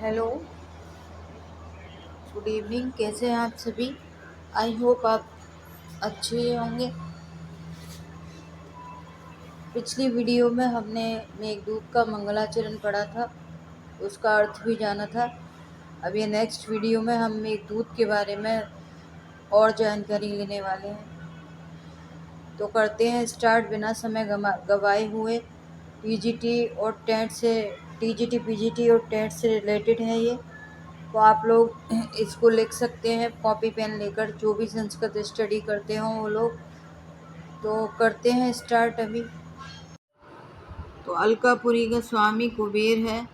Hello, good evening. कैसे हैं आप सभी? आई होप आप अच्छे होंगे। पिछली वीडियो में हमने मेघदूत का मंगलाचरण पढ़ा था, उसका अर्थ भी जाना था। अब ये नेक्स्ट वीडियो में हम मेघदूत के बारे में और जानकारी लेने वाले हैं। तो करते हैं स्टार्ट बिना समय गवाए हुए। टीजीटी पीजीटी और टेट से रिलेटेड है ये। तो आप लोग इसको लिख सकते हैं कॉपी पेन लेकर, जो भी संस्कृत स्टडी करते हों वो लोग। तो करते हैं स्टार्ट अभी। तो अलकापुरी का स्वामी कुबेर है।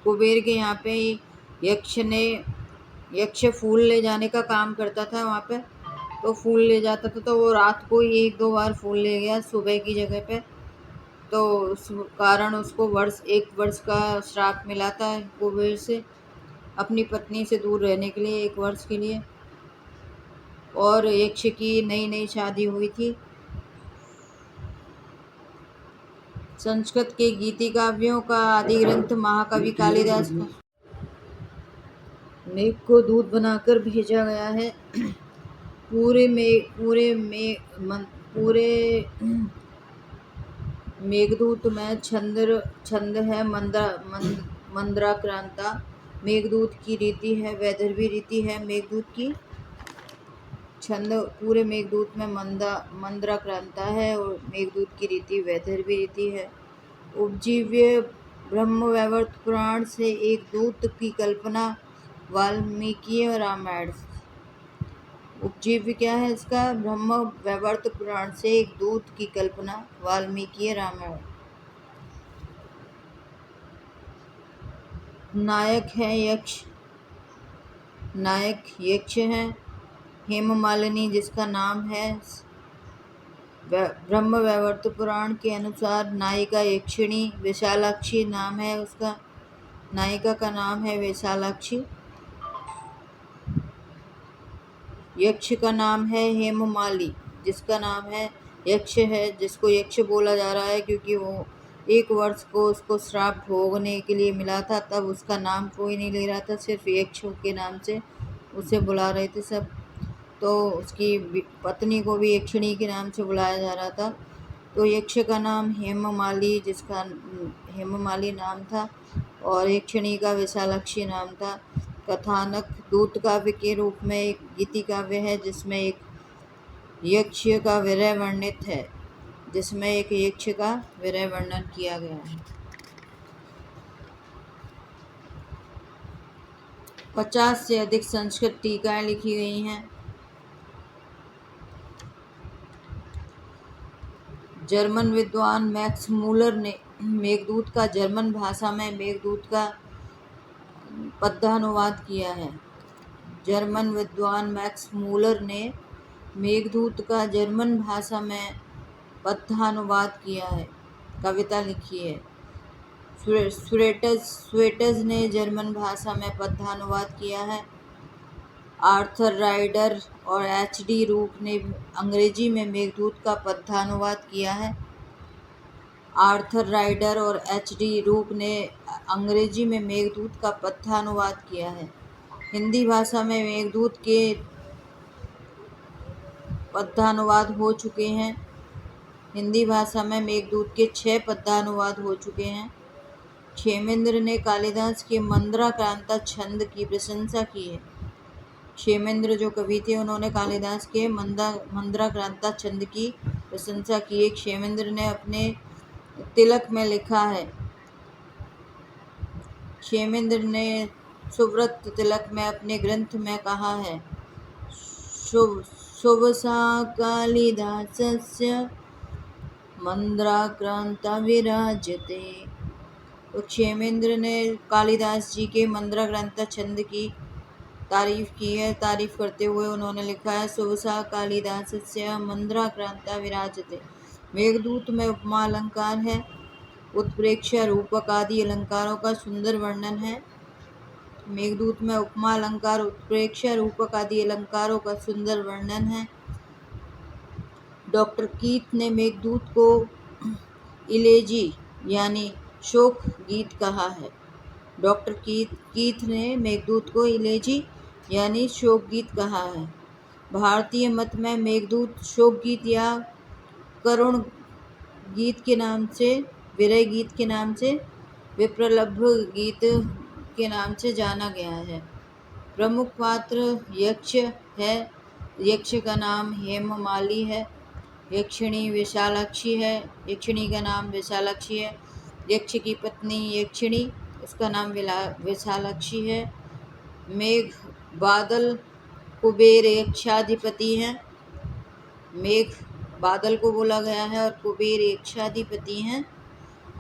कुबेर के यहाँ पे यक्ष फूल ले जाने का काम करता था वहाँ पे। तो फूल ले जाता था, तो वो रात को ही 1-2 बार फूल ले गया सुबह की जगह पे। तो उस कारण उसको एक वर्ष का श्राप मिला था कुबेर से, अपनी पत्नी से दूर रहने के लिए 1 वर्ष के लिए। और यक्ष की नई नई शादी हुई थी। संस्कृत के गीति काव्यों का आदि ग्रंथ महाकवि कालिदास का मेघ को दूध बनाकर भेजा गया है। पूरे मेघदूत में छंद है मंद्राक्रांता। मेघदूत की रीति है वैदर्भी रीति है। मेघदूत की छंद पूरे मेघदूत में मंद्राक्रांता है और मेघदूत की रीति वैदर्भी रीति है। उपजीव्य ब्रह्मवैवर्त पुराण से एक दूत की कल्पना वाल्मीकि रामायण। उपजीव्य क्या है इसका? ब्रह्मवैवर्त पुराण से एक दूत की कल्पना वाल्मीकि रामायण। नायक यक्ष है। हेममालिनी जिसका नाम है। ब्रह्मवैवर्त पुराण के अनुसार नायिका यक्षिणी विशालाक्षी नाम है उसका। नायिका का नाम है विशालाक्षी। यक्ष का नाम है हेममाली, जिसका नाम है यक्ष है, जिसको यक्ष बोला जा रहा है क्योंकि वो 1 वर्ष को उसको श्राप भोगने के लिए मिला था। तब उसका नाम कोई नहीं ले रहा था, सिर्फ यक्ष के नाम से उसे बुला रहे थे सब। तो उसकी पत्नी को भी यक्षिणी के नाम से बुलाया जा रहा था। तो यक्ष का नाम हेममाली, जिसका हेममाली नाम था, और यक्षिणी का विशालाक्षी नाम था। कथानक दूत काव्य के रूप में एक गीति काव्य है जिसमें एक यक्ष का विरह वर्णित है, जिसमें एक यक्ष का विरह वर्णन किया गया है। 50 से अधिक संस्कृत टीकाएं लिखी गई हैं। जर्मन विद्वान मैक्स मूलर ने मेघदूत का जर्मन भाषा में मेघदूत का पद्यानुवाद किया है। जर्मन विद्वान मैक्स मूलर ने मेघदूत का जर्मन भाषा में पद्यानुवाद किया है, कविता लिखी है। स्वेटज ने जर्मन भाषा में पद्यानुवाद किया है। आर्थर राइडर और एच.डी. रूप ने अंग्रेजी में मेघदूत का पद्यानुवाद किया है। आर्थर राइडर और एच.डी. रूप ने अंग्रेजी में मेघदूत का पद्यानुवाद किया है। हिंदी भाषा में मेघदूत के पद्यानुवाद हो चुके हैं। हिंदी भाषा में मेघदूत के 6 पद्यानुवाद हो चुके हैं। क्षेमेंद्र ने कालिदास के मंद्राक्रांता छंद की प्रशंसा की है। क्षेमेंद्र जो कवि थे, उन्होंने कालिदास के मंद्राक्रांता छंद की प्रशंसा की है। क्षेमेंद्र ने अपने तिलक में लिखा है। क्षेमेंद्र ने सुव्रत तिलक में अपने ग्रंथ में कहा है, शुभसा कालिदासस्य मंद्राक्रांता विराजते। तो क्षेमेंद्र ने कालिदास जी के मंद्राक्रांता छंद की तारीफ की है। तारीफ करते हुए उन्होंने लिखा है, शुभसा कालिदासस्य मंद्राक्रांता विराजते। मेघदूत में उपमा अलंकार है। उत्प्रेक्षा रूपक आदि अलंकारों का सुंदर वर्णन है। मेघदूत में उपमा अलंकार, उत्प्रेक्षा रूपक आदि अलंकारों का सुंदर वर्णन है। डॉक्टर कीथ ने मेघदूत को इलेजी यानी शोक गीत कहा है। डॉक्टर कीथ ने मेघदूत को इलेजी यानी शोक गीत कहा है। भारतीय मत में मेघदूत शोक गीत या करुण गीत के नाम से, विरह गीत के नाम से, विप्रलभ गीत के नाम से जाना गया है। प्रमुख पात्र यक्ष है। यक्ष का नाम हेममाली है। यक्षिणी विशालाक्षी है। यक्षिणी का नाम विशालाक्षी है। यक्ष की पत्नी यक्षिणी, उसका नाम विशालाक्षी है। मेघ बादल कुबेर यक्षाधिपति हैं। मेघ बादल को बोला गया है और कुबेर यक्षाधिपति हैं।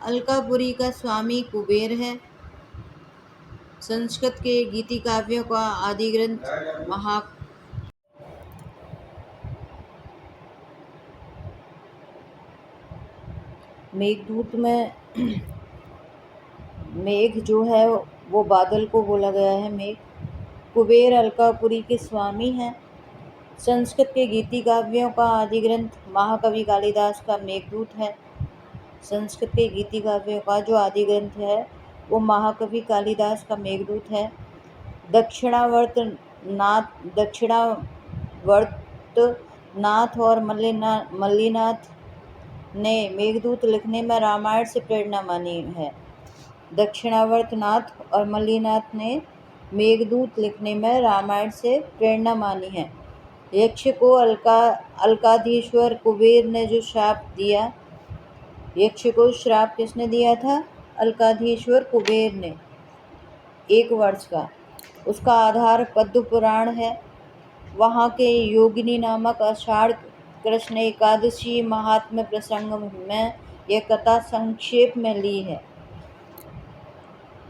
अलकापुरी का स्वामी कुबेर है। संस्कृत के गीति काव्यों का आदि ग्रंथ मेघदूत में मेघ जो है वो बादल को बोला गया है। मेघ कुबेर अलकापुरी के स्वामी हैं। संस्कृत के गीति काव्यों का आदि ग्रंथ महाकवि कालिदास का मेघदूत है। संस्कृत के गीति काव्यों का जो आदि ग्रंथ है वो महाकवि कालिदास का मेघदूत है। दक्षिणावर्त नाथ और मल्लीनाथ ने मेघदूत लिखने में रामायण से प्रेरणा मानी है। दक्षिणावर्त नाथ और मल्लीनाथ ने मेघदूत लिखने में रामायण से प्रेरणा मानी है। यक्ष को अलकाधीश्वर कुबेर ने जो श्राप दिया, यक्ष को श्राप किसने दिया था? अलकाधीश्वर कुबेर ने, 1 वर्ष का। उसका आधार पद्म पुराण है। वहाँ के योगिनी नामक आषाढ़ कृष्ण एकादशी महात्म्य प्रसंग में यह कथा संक्षेप में ली है।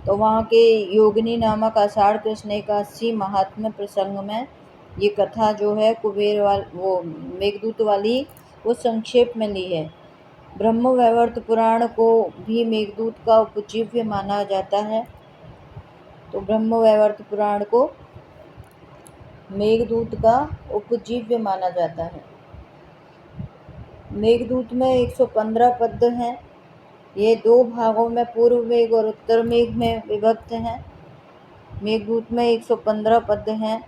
तो वहाँ के योगिनी नामक आषाढ़ कृष्ण एकादशी महात्म्य प्रसंग में ये कथा जो है वो मेघदूत वाली, वो संक्षेप में ली है। ब्रह्मवैवर्त पुराण को भी मेघदूत का उपजीव्य माना जाता है। तो ब्रह्मवैवर्त पुराण को मेघदूत का उपजीव्य माना जाता है। मेघदूत में 115 पद्य हैं। ये 2 भागों में पूर्व मेघ और उत्तर मेघ में विभक्त हैं। मेघदूत में 115 पद्य हैं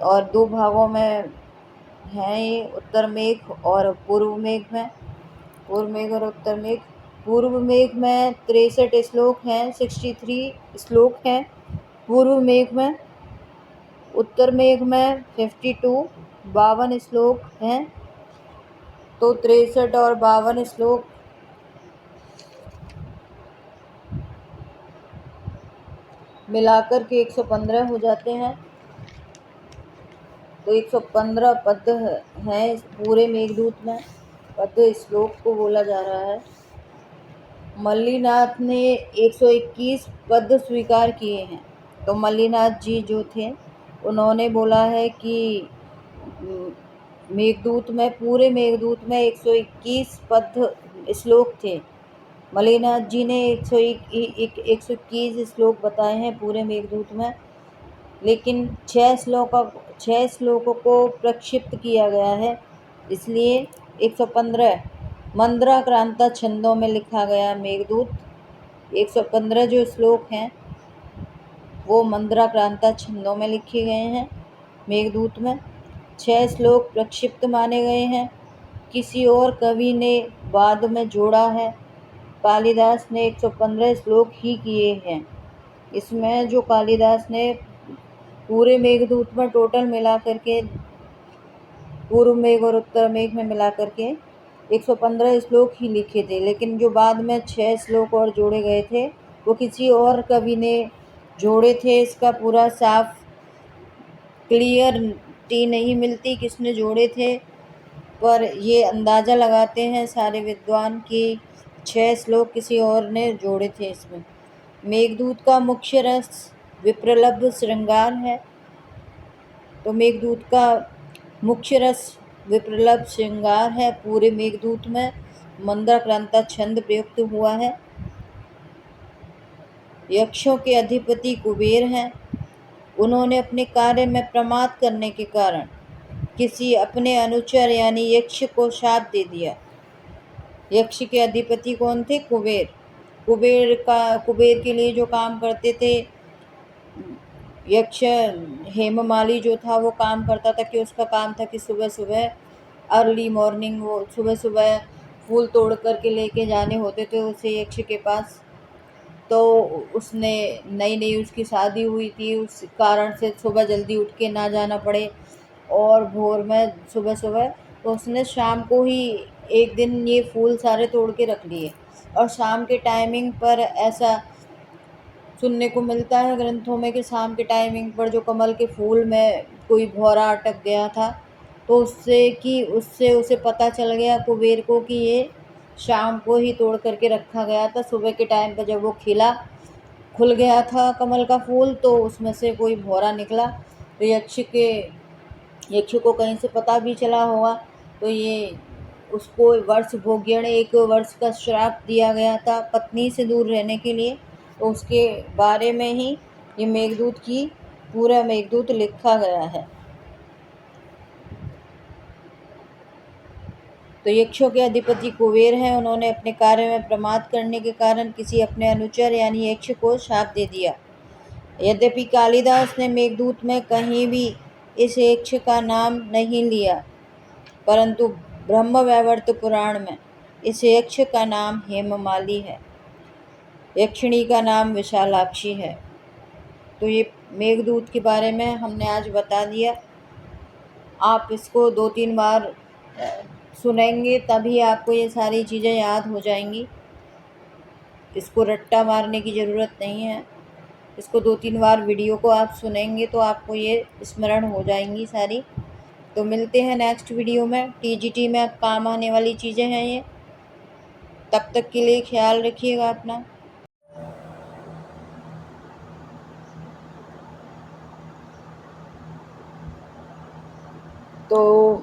और 2 भागों में हैं ये, उत्तर मेघ और पूर्व मेघ में। पूर्व मेघ और उत्तर मेघ। पूर्व मेघ में 63 श्लोक हैं, 63 श्लोक हैं पूर्व मेघ में। उत्तर मेघ में 52 श्लोक हैं। तो 63 और 52 श्लोक मिलाकर के 115 हो जाते हैं। तो 115 पद्य हैं पूरे मेघदूत में। पद्य श्लोक को बोला जा रहा है। मल्लीनाथ ने 121 पद्य स्वीकार किए हैं। तो मल्लीनाथ जी जो थे उन्होंने बोला है कि मेघदूत में, पूरे मेघदूत में 121 पद्य श्लोक थे। मल्लीनाथ जी ने 121 श्लोक बताए हैं पूरे मेघदूत में, लेकिन 6 श्लोकों को प्रक्षिप्त किया गया है, इसलिए 115 मंद्राक्रांता छंदों में लिखा गया मेघदूत। 115 जो श्लोक हैं वो मंद्राक्रांता छंदों में लिखे गए हैं मेघदूत में। 6 श्लोक प्रक्षिप्त माने गए हैं, किसी और कवि ने बाद में जोड़ा है। कालिदास ने 115 श्लोक ही किए हैं। इसमें जो कालिदास ने पूरे मेघदूत में टोटल मिला करके, पूर्व मेघ और उत्तर मेघ में मिला करके 115 श्लोक ही लिखे थे, लेकिन जो बाद में 6 श्लोक और जोड़े गए थे वो किसी और कवि ने जोड़े थे। इसका पूरा साफ क्लियरिटी नहीं मिलती किसने जोड़े थे, पर ये अंदाज़ा लगाते हैं सारे विद्वान कि 6 श्लोक किसी और ने जोड़े थे इसमें। मेघदूत का मुख्य रस विप्रलभ श्रृंगार है। तो मेघदूत का मुख्य रस विप्रलभ श्रृंगार है। पूरे मेघदूत में मंद्राक्रांता छंद प्रयुक्त हुआ है। यक्षों के अधिपति कुबेर हैं। उन्होंने अपने कार्य में प्रमाद करने के कारण किसी अपने अनुचर यानी यक्ष को शाप दे दिया। यक्ष के अधिपति कौन थे? कुबेर। कुबेर के लिए जो काम करते थे, यक्ष हेममाली जो था वो काम करता था कि उसका काम था कि सुबह सुबह अर्ली मॉर्निंग वो सुबह सुबह फूल तोड़ करके लेके जाने होते थे उसे यक्ष के पास। तो उसने नई नई उसकी शादी हुई थी, उस कारण से सुबह जल्दी उठ के ना जाना पड़े और भोर में सुबह सुबह, तो उसने शाम को ही एक दिन ये फूल सारे तोड़ के रख लिए। और शाम के टाइमिंग पर ऐसा सुनने को मिलता है ग्रंथों में कि शाम के टाइमिंग पर जो कमल के फूल में कोई भौरा अटक गया था, तो उससे उसे पता चल गया कुबेर को कि ये शाम को ही तोड़ करके रखा गया था। सुबह के टाइम पर जब वो खुल गया था कमल का फूल, तो उसमें से कोई भौरा निकला। तो यक्ष को कहीं से पता भी चला होगा, तो ये उसको वर्ष भोग्यण 1 वर्ष का श्राप दिया गया था पत्नी से दूर रहने के लिए। तो उसके बारे में ही ये मेघदूत की पूरा मेघदूत लिखा गया है। तो यक्षों के अधिपति कुबेर हैं, उन्होंने अपने कार्य में प्रमाद करने के कारण किसी अपने अनुचर यानी यक्ष को शाप दे दिया। यद्यपि कालिदास ने मेघदूत में कहीं भी इस यक्ष का नाम नहीं लिया, परंतु ब्रह्मवैवर्त पुराण में इस यक्ष का नाम हेममाली है, यक्षिणी का नाम विशालाक्षी है। तो ये मेघदूत के बारे में हमने आज बता दिया। आप इसको 2-3 बार सुनेंगे तभी आपको ये सारी चीज़ें याद हो जाएंगी। इसको रट्टा मारने की ज़रूरत नहीं है। इसको 2-3 बार वीडियो को आप सुनेंगे तो आपको ये स्मरण हो जाएंगी सारी। तो मिलते हैं नेक्स्ट वीडियो में। टीजीटी में काम आने वाली चीज़ें हैं ये। तब तक के लिए ख्याल रखिएगा अपना। तो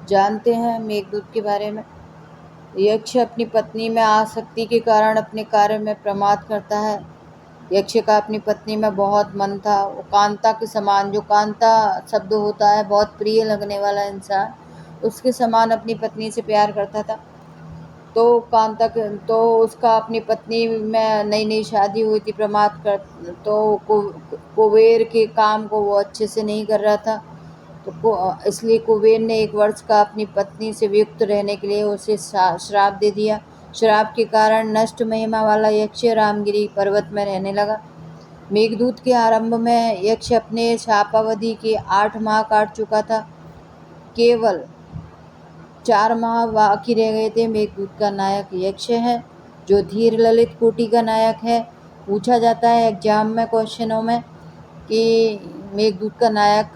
जानते हैं मेघदूत के बारे में। यक्ष अपनी पत्नी में आसक्ति के कारण अपने कार्य में प्रमाद करता है। यक्ष का अपनी पत्नी में बहुत मन था। वो कांता के समान, जो कांता शब्द होता है बहुत प्रिय लगने वाला इंसान, उसके समान अपनी पत्नी से प्यार करता था। तो उसका अपनी पत्नी में नई नई शादी हुई थी, प्रमाद कर तो कुबेर के काम को वो अच्छे से नहीं कर रहा था। तो इसलिए कुबेर ने 1 वर्ष का अपनी पत्नी से वियुक्त रहने के लिए उसे श्राप दे दिया। श्राप के कारण नष्ट महिमा वाला यक्ष रामगिरी पर्वत में रहने लगा। मेघदूत के आरंभ में यक्ष अपने शापावधि के 8 माह काट चुका था। केवल 4 माह बाकी रह गए थे। मेघदूत का नायक यक्ष है, जो धीर ललित कोटि का नायक है। पूछा जाता है एग्जाम में क्वेश्चनों में कि मेघदूत का नायक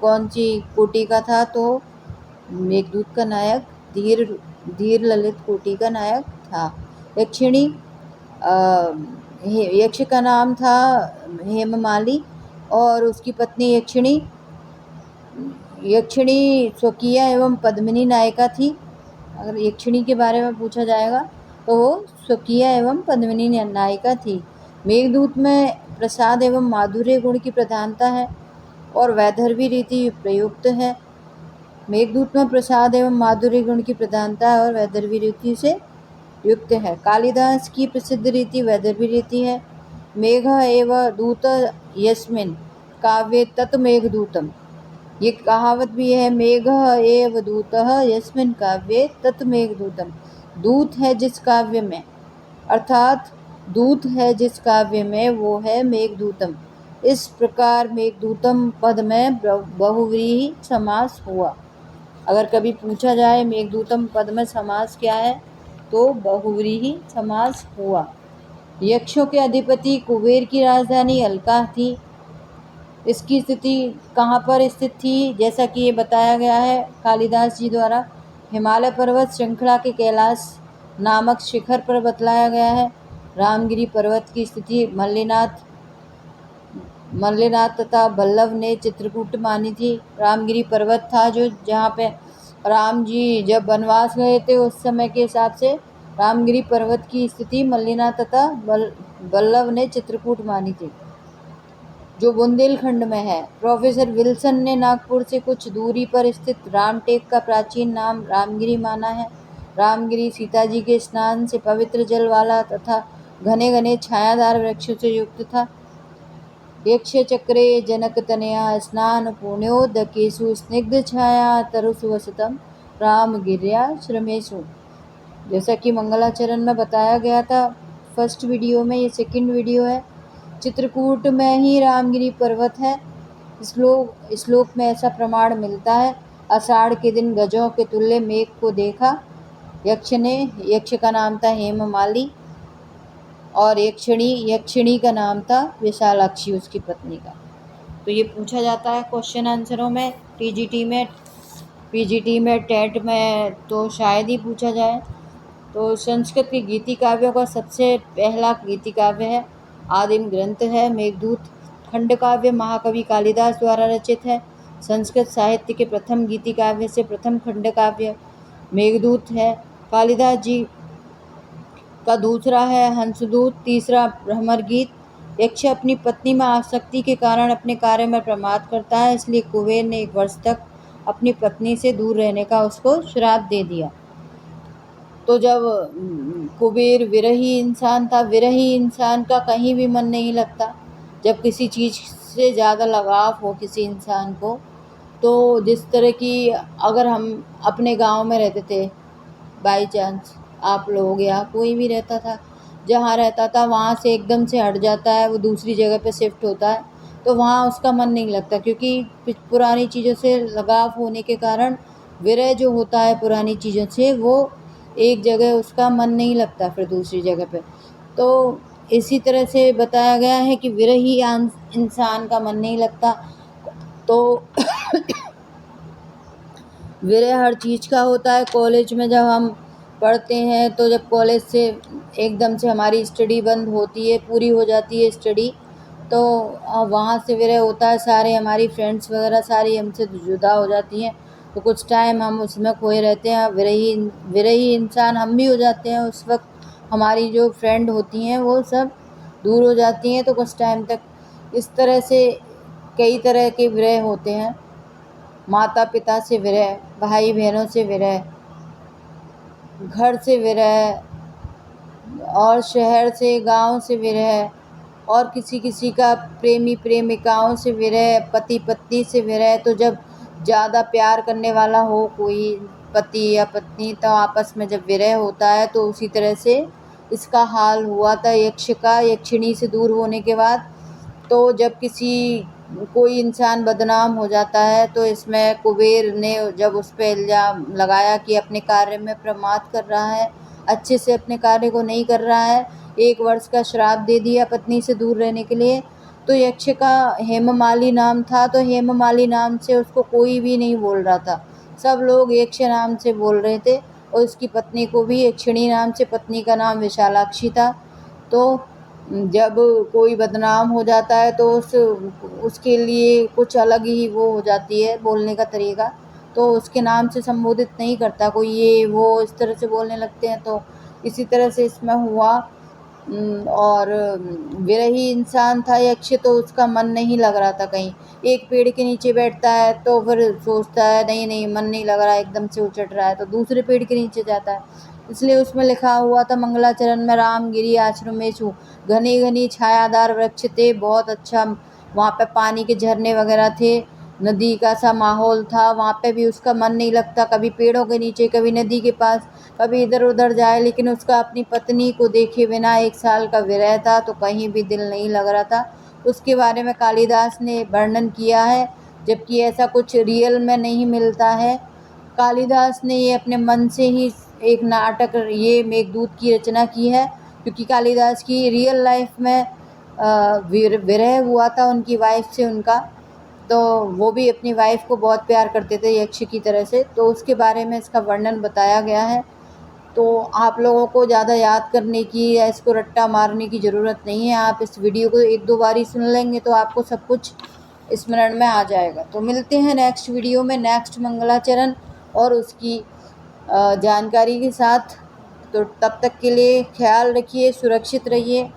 कौन सी कोटि का था, तो मेघदूत का नायक धीर ललित कोटि का नायक था। यक्षिणी यक्ष का नाम था हेममाली और उसकी पत्नी यक्षिणी स्वकीय एवं पद्मिनी नायिका थी। अगर यक्षिणी के बारे में पूछा जाएगा तो वो स्वकीय एवं पद्मिनी नायिका थी। मेघदूत में प्रसाद एवं माधुर्य गुण की प्रधानता है और वैदर्भी रीति प्रयुक्त है। मेघदूत में प्रसाद एवं माधुर्य गुण की प्रधानता है और वैदर्भी रीति से युक्त है। कालिदास की प्रसिद्ध रीति वैदर्भी रीति है। मेघ एव दूत यस्मिन् काव्ये तत् मेघदूतम, ये कहावत भी है। मेघ एव दूतः यस्मिन् काव्ये तत् मेघदूतम, दूत है जिस काव्य में, अर्थात दूत है जिस काव्य में वो है मेघदूतम। इस प्रकार मेघदूतम पद में बहुव्रीहि समास हुआ। अगर कभी पूछा जाए मेघदूतम पद में समास क्या है, तो बहुव्रीहि समास हुआ। यक्षों के अधिपति कुबेर की राजधानी अलका थी। इसकी स्थिति कहाँ पर स्थित थी, जैसा कि ये बताया गया है कालिदास जी द्वारा, हिमालय पर्वत श्रृंखला के कैलाश नामक शिखर पर बतलाया गया है। रामगिरी पर्वत की स्थिति मल्लिनाथ तथा बल्लभ ने चित्रकूट मानी थी। रामगिरी पर्वत था जो जहाँ पे राम जी जब वनवास गए थे उस समय के हिसाब से रामगिरी पर्वत की स्थिति मल्लिनाथ तथा बल्लभ ने चित्रकूट मानी थी, जो बुंदेलखंड में है। प्रोफेसर विल्सन ने नागपुर से कुछ दूरी पर स्थित रामटेक का प्राचीन नाम रामगिरी माना है। रामगिरी सीता जी के स्नान से पवित्र जल वाला तथा घने घने छायादार वृक्षों से युक्त था। यक्ष चक्रे जनकतनया स्नान पुण्योदकेषु स्निग्ध छाया तरुसुवसतम रामगिर्या श्रमेषु। जैसा कि मंगलाचरण में बताया गया था फर्स्ट वीडियो में, ये सेकंड वीडियो है। चित्रकूट में ही रामगिरी पर्वत है। श्लोक में ऐसा प्रमाण मिलता है। आषाढ़ के दिन गजों के तुल्य मेघ को देखा यक्ष ने। यक्ष का नाम था हेममाली और यक्षिणी का नाम था विशालाक्षी, उसकी पत्नी का। तो ये पूछा जाता है क्वेश्चन आंसरों में, टीजीटी में, पीजीटी में, टेट में तो शायद ही पूछा जाए। तो संस्कृत के गीति काव्यों का सबसे पहला गीति काव्य है, आदिम ग्रंथ है मेघदूत। खंड काव्य महाकवि कालिदास द्वारा रचित है। संस्कृत साहित्य के प्रथम गीति काव्य से प्रथम खंड काव्य मेघदूत है। कालिदास जी का दूसरा है हंसदूत, तीसरा भ्रमर गीत। यक्ष अपनी पत्नी में आसक्ति के कारण अपने कार्य में प्रमाद करता है, इसलिए कुबेर ने 1 वर्ष तक अपनी पत्नी से दूर रहने का उसको श्राप दे दिया। तो जब कुबेर विरही इंसान था, विरही इंसान का कहीं भी मन नहीं लगता। जब किसी चीज़ से ज़्यादा लगाव हो किसी इंसान को, तो जिस तरह की अगर हम अपने गांव में रहते थे, बाई चांस आप लोग या कोई भी रहता था, जहाँ रहता था वहाँ से एकदम से हट जाता है, वो दूसरी जगह पे शिफ्ट होता है, तो वहाँ उसका मन नहीं लगता, क्योंकि पुरानी चीज़ों से लगाव होने के कारण विरह जो होता है पुरानी चीज़ों से, वो एक जगह उसका मन नहीं लगता फिर दूसरी जगह पे। तो इसी तरह से बताया गया है कि विरही इंसान का मन नहीं लगता। तो विरह हर चीज़ का होता है। कॉलेज में जब हम पढ़ते हैं, तो जब कॉलेज से एकदम से हमारी स्टडी बंद होती है, पूरी हो जाती है स्टडी, तो वहाँ से विरह होता है। सारे हमारी फ्रेंड्स वगैरह सारी हमसे जुदा हो जाती हैं, तो कुछ टाइम हम उसमें खोए रहते हैं। विरही इंसान हम भी हो जाते हैं उस वक्त। हमारी जो फ्रेंड होती हैं वो सब दूर हो जाती हैं, तो कुछ टाइम तक इस तरह से कई तरह के विरह होते हैं। माता पिता से विरह, भाई बहनों से विरह, घर से विरह, और शहर से गांव से विरह, और किसी किसी का प्रेमी प्रेमिकाओं से विरह, पति पत्नी से विरह। तो जब ज़्यादा प्यार करने वाला हो कोई पति या पत्नी, तो आपस में जब विरह होता है, तो उसी तरह से इसका हाल हुआ था यक्ष का यक्षिणी से दूर होने के बाद। तो जब कोई इंसान बदनाम हो जाता है, तो इसमें कुबेर ने जब उस पर इल्ज़ाम लगाया कि अपने कार्य में प्रमाद कर रहा है, अच्छे से अपने कार्य को नहीं कर रहा है, 1 वर्ष का श्राप दे दिया पत्नी से दूर रहने के लिए। तो यक्ष का हेममाली नाम था, तो हेममाली नाम से उसको कोई भी नहीं बोल रहा था, सब लोग यक्ष नाम से बोल रहे थे। और उसकी पत्नी को भी यक्षिणी नाम से, पत्नी का नाम विशालाक्षी था। तो जब कोई बदनाम हो जाता है, तो उसके लिए कुछ अलग ही वो हो जाती है बोलने का तरीका, तो उसके नाम से संबोधित नहीं करता कोई, ये वो इस तरह से बोलने लगते हैं। तो इसी तरह से इसमें हुआ। और विरही इंसान था यक्ष, तो उसका मन नहीं लग रहा था कहीं। एक पेड़ के नीचे बैठता है तो फिर सोचता है नहीं नहीं मन नहीं लग रहा है, एकदम से उचट रहा है, तो दूसरे पेड़ के नीचे जाता है। इसलिए उसमें लिखा हुआ था मंगलाचरण में, रामगिरी आश्रमेषु घनी घनी छायादार वृक्ष थे। बहुत अच्छा वहाँ पे पानी के झरने वगैरह थे, नदी का सा माहौल था। वहाँ पे भी उसका मन नहीं लगता, कभी पेड़ों के नीचे, कभी नदी के पास, कभी इधर उधर जाए, लेकिन उसका अपनी पत्नी को देखे बिना 1 साल का विरह था, तो कहीं भी दिल नहीं लग रहा था। उसके बारे में कालिदास ने वर्णन किया है, जबकि ऐसा कुछ रियल में नहीं मिलता है। कालिदास ने ये अपने मन से ही एक नाटक, ये मेघदूत की रचना की है, क्योंकि कालिदास की रियल लाइफ में विरह हुआ था उनकी वाइफ से उनका। तो वो भी अपनी वाइफ को बहुत प्यार करते थे यक्ष की तरह से, तो उसके बारे में इसका वर्णन बताया गया है। तो आप लोगों को ज़्यादा याद करने की या इसको रट्टा मारने की ज़रूरत नहीं है। आप इस वीडियो को 1-2 बार ही सुन लेंगे तो आपको सब कुछ स्मरण में आ जाएगा। तो मिलते हैं नेक्स्ट वीडियो में, नेक्स्ट मंगलाचरण और उसकी जानकारी के साथ। तो तब तक के लिए ख्याल रखिए, सुरक्षित रहिए।